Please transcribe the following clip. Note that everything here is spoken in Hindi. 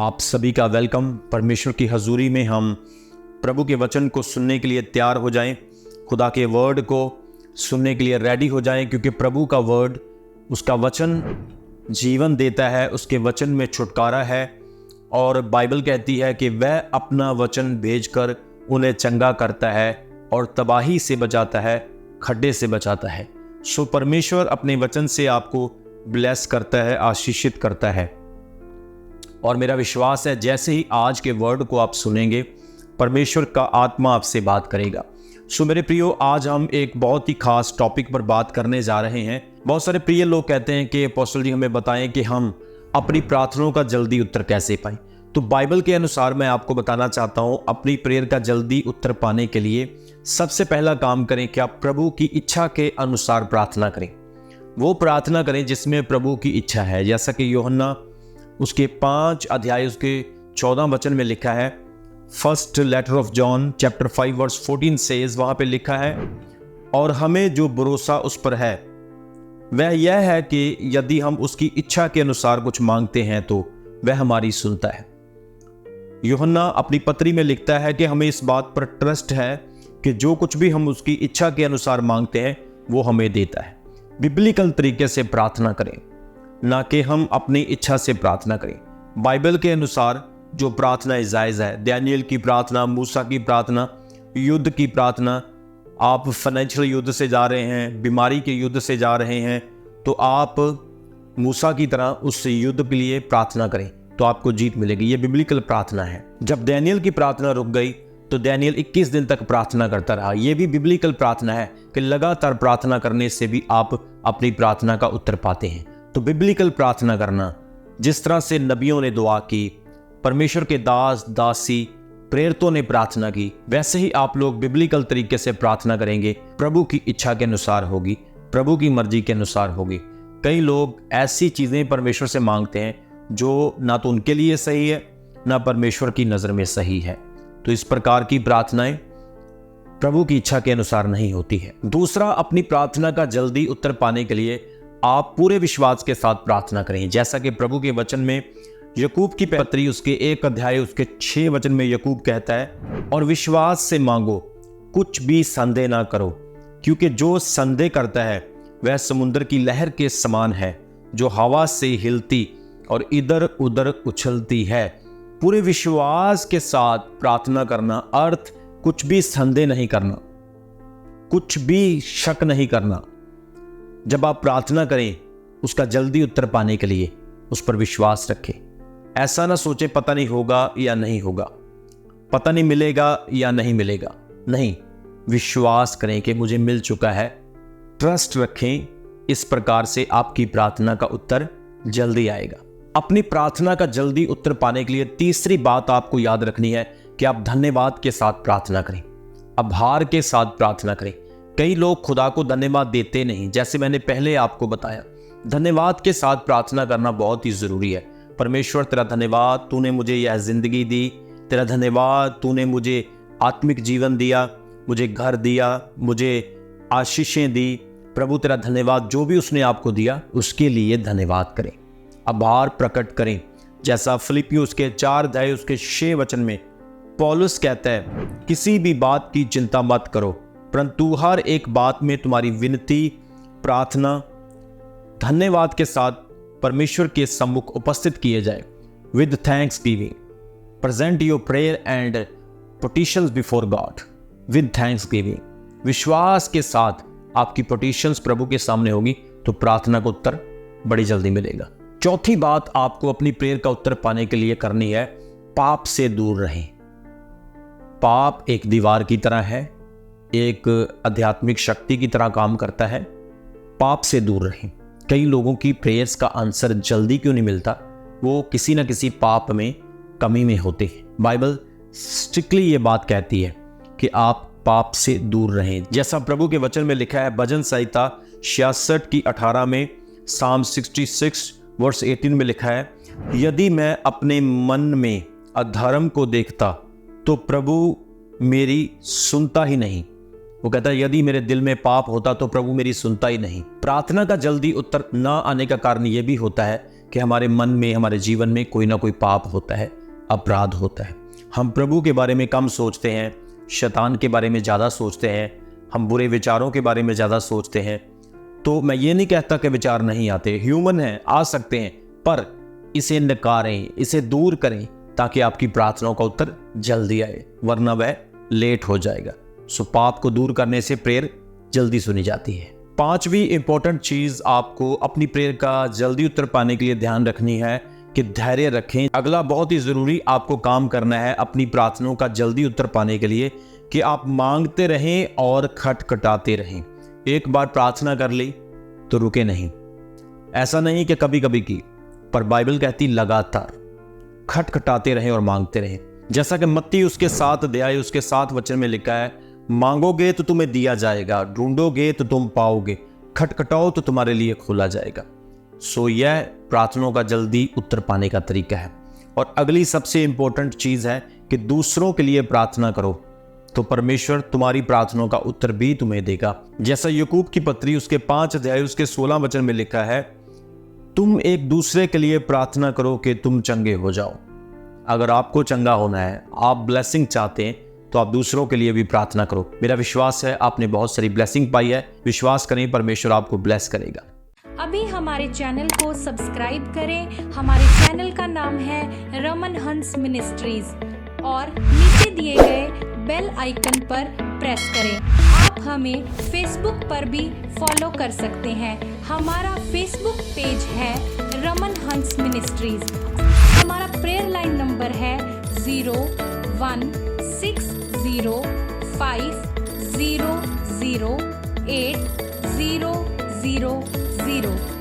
आप सभी का वेलकम। परमेश्वर की हजूरी में हम प्रभु के वचन को सुनने के लिए तैयार हो जाएं, खुदा के वर्ड को सुनने के लिए रेडी हो जाएं, क्योंकि प्रभु का वर्ड, उसका वचन जीवन देता है, उसके वचन में छुटकारा है। और बाइबल कहती है कि वह अपना वचन भेजकर उन्हें चंगा करता है और तबाही से बचाता है, खड्डे से बचाता है। सो परमेश्वर अपने वचन से आपको ब्लेस करता है, आशीषित करता है। और मेरा विश्वास है जैसे ही आज के वर्ड को आप सुनेंगे, परमेश्वर का आत्मा आपसे बात करेगा। सो मेरे प्रियो, आज हम एक बहुत ही खास टॉपिक पर बात करने जा रहे हैं। बहुत सारे प्रिय लोग कहते हैं कि अपोस्टल जी हमें बताएं कि हम अपनी प्रार्थनाओं का जल्दी उत्तर कैसे पाएं। तो बाइबल के अनुसार मैं आपको बताना चाहता हूं, अपनी प्रेयर का जल्दी उत्तर पाने के लिए सबसे पहला काम करें कि आप प्रभु की इच्छा के अनुसार प्रार्थना करें। वो प्रार्थना करें जिसमें प्रभु की इच्छा है। जैसा कि यूहन्ना उसके 5 अध्याय उसके 14 वचन में लिखा है, first letter of John chapter 5 verse 14 says, वहां पे लिखा है, और हमें जो भरोसा उस पर है वह यह है कि यदि हम उसकी इच्छा के अनुसार कुछ मांगते हैं तो वह हमारी सुनता है। यूहन्ना अपनी पत्री में लिखता है कि हमें इस बात पर ट्रस्ट है कि जो कुछ भी हम उसकी इच्छा के अनुसार मांगते हैं वो हमें देता है। बिब्लिकल तरीके से प्रार्थना करें, ना कि हम अपनी इच्छा से प्रार्थना करें। बाइबल के अनुसार जो प्रार्थना जायज़ है, दानियेल की प्रार्थना, मूसा की प्रार्थना, युद्ध की प्रार्थना, आप फाइनेंशियल युद्ध से जा रहे हैं, बीमारी के युद्ध से जा रहे हैं, तो आप मूसा की तरह उस युद्ध के लिए प्रार्थना करें तो आपको जीत मिलेगी। ये बिब्लिकल प्रार्थना है। जब दानियेल की प्रार्थना रुक गई तो दानियेल 21 दिन तक प्रार्थना करता रहा। यह भी बिब्लिकल प्रार्थना है कि लगातार प्रार्थना करने से भी आप अपनी प्रार्थना का उत्तर पाते हैं। तो बिब्लिकल प्रार्थना करना, जिस तरह से नबियों ने दुआ की, परमेश्वर के दास दासी प्रेरितों ने प्रार्थना की, वैसे ही आप लोग बिब्लिकल तरीके से प्रार्थना करेंगे। प्रभु की इच्छा के अनुसार होगी, प्रभु की मर्जी के अनुसार होगी। कई लोग ऐसी चीजें परमेश्वर से मांगते हैं जो ना तो उनके लिए सही है, ना परमेश्वर की नजर में सही है। तो इस प्रकार की प्रार्थनाएं प्रभु की इच्छा के अनुसार नहीं होती है। दूसरा, अपनी प्रार्थना का जल्दी उत्तर पाने के लिए आप पूरे विश्वास के साथ प्रार्थना करें। जैसा कि प्रभु के वचन में यकूब की पत्री उसके 1 अध्याय उसके 6 वचन में यकूब कहता है, और विश्वास से मांगो, कुछ भी संदेह ना करो, क्योंकि जो संदेह करता है वह समुद्र की लहर के समान है, जो हवा से हिलती और इधर उधर उछलती है। पूरे विश्वास के साथ प्रार्थना करना अर्थ कुछ भी संदेह नहीं करना, कुछ भी शक नहीं करना। जब आप प्रार्थना करें उसका जल्दी उत्तर पाने के लिए उस पर विश्वास रखें। ऐसा ना सोचें पता नहीं होगा या नहीं होगा, पता नहीं मिलेगा या नहीं मिलेगा। नहीं, विश्वास करें कि मुझे मिल चुका है। ट्रस्ट रखें। इस प्रकार से आपकी प्रार्थना का उत्तर जल्दी आएगा। अपनी प्रार्थना का जल्दी उत्तर पाने के लिए तीसरी बात आपको याद रखनी है कि आप धन्यवाद के साथ प्रार्थना करें, आभार के साथ प्रार्थना करें। कई लोग खुदा को धन्यवाद देते नहीं। जैसे मैंने पहले आपको बताया, धन्यवाद के साथ प्रार्थना करना बहुत ही जरूरी है। परमेश्वर, तेरा धन्यवाद, तूने मुझे यह जिंदगी दी। तेरा धन्यवाद, तूने मुझे आत्मिक जीवन दिया, मुझे घर दिया, मुझे आशीषें दी। प्रभु तेरा धन्यवाद, जो भी उसने आपको दिया उसके लिए धन्यवाद करें, आभार प्रकट करें। जैसा फिलिपियों उसके 4 अध्याय उसके 6 वचन में पौलुस कहता है, किसी भी बात की चिंता मत करो, परंतु हर एक बात में तुम्हारी विनती, प्रार्थना, धन्यवाद के साथ परमेश्वर के सम्मुख उपस्थित किए जाए। With thanks giving present your prayer and petitions before God. With thanks giving, विश्वास के साथ आपकी पिटिशंस प्रभु के सामने होगी तो प्रार्थना का उत्तर बड़ी जल्दी मिलेगा। चौथी बात आपको अपनी प्रेयर का उत्तर पाने के लिए करनी है, पाप से दूर रहें। पाप एक दीवार की तरह है, एक आध्यात्मिक शक्ति की तरह काम करता है। पाप से दूर रहें। कई लोगों की प्रेयर्स का आंसर जल्दी क्यों नहीं मिलता? वो किसी न किसी पाप में, कमी में होते हैं। बाइबल स्ट्रिक्टली ये बात कहती है कि आप पाप से दूर रहें। जैसा प्रभु के वचन में लिखा है, भजन संहिता 66 की 18 में, साम 66 वर्स 18 में लिखा है, यदि मैं अपने मन में अधर्म को देखता तो प्रभु मेरी सुनता ही नहीं। वो कहता है यदि मेरे दिल में पाप होता तो प्रभु मेरी सुनता ही नहीं। प्रार्थना का जल्दी उत्तर ना आने का कारण यह भी होता है कि हमारे मन में, हमारे जीवन में कोई ना कोई पाप होता है, अपराध होता है। हम प्रभु के बारे में कम सोचते हैं, शैतान के बारे में ज़्यादा सोचते हैं, हम बुरे विचारों के बारे में ज़्यादा सोचते हैं। तो मैं ये नहीं कहता कि विचार नहीं आते, ह्यूमन हैं, आ सकते हैं, पर इसे नकारें, इसे दूर करें ताकि आपकी प्रार्थनाओं का उत्तर जल्दी आए, वरना वह लेट हो जाएगा। सो पाप को दूर करने से प्रेयर जल्दी सुनी जाती है। पांचवी इंपॉर्टेंट चीज आपको अपनी प्रेयर का जल्दी उत्तर पाने के लिए ध्यान रखनी है कि धैर्य रखें। अगला बहुत ही जरूरी आपको काम करना है अपनी प्रार्थनाओं का जल्दी उत्तर पाने के लिए कि आप मांगते रहें और खटखटाते रहें। एक बार प्रार्थना कर ली तो रुके नहीं, ऐसा नहीं कि कभी कभी की, पर बाइबल कहती लगातार खटखटाते रहें और मांगते रहें। जैसा कि मत्ती उसके 7 अध्याय उसके 7 वचन में लिखा है, मांगोगे तो तुम्हें दिया जाएगा, ढूंढोगे तो तुम पाओगे, खटखटाओ तो तुम्हारे लिए खोला जाएगा। सो यह प्रार्थनाओं का जल्दी उत्तर पाने का तरीका है। और अगली सबसे इंपॉर्टेंट चीज है कि दूसरों के लिए प्रार्थना करो तो परमेश्वर तुम्हारी प्रार्थनाओं का उत्तर भी तुम्हें देगा। जैसा याकूब की पत्री उसके 5 अध्याय उसके 16 वचन में लिखा है, तुम एक दूसरे के लिए प्रार्थना करो कि तुम चंगे हो जाओ। अगर आपको चंगा होना है, आप ब्लेसिंग चाहते हैं, तो आप दूसरों के लिए भी प्रार्थना करो। मेरा विश्वास है आपने बहुत सारी ब्लेसिंग पाई है। विश्वास करें, परमेश्वर आपको ब्लेस करेगा। अभी हमारे चैनल को सब्सक्राइब करें। हमारे चैनल का नाम है रमन हंस मिनिस्ट्रीज और नीचे दिए गए बेल आइकन पर प्रेस करें। आप हमें फेसबुक पर भी फॉलो कर सकते हैं। हमारा फेसबुक पेज है रमन हंस मिनिस्ट्रीज। हमारा प्रेयर लाइन नंबर है 0160500800.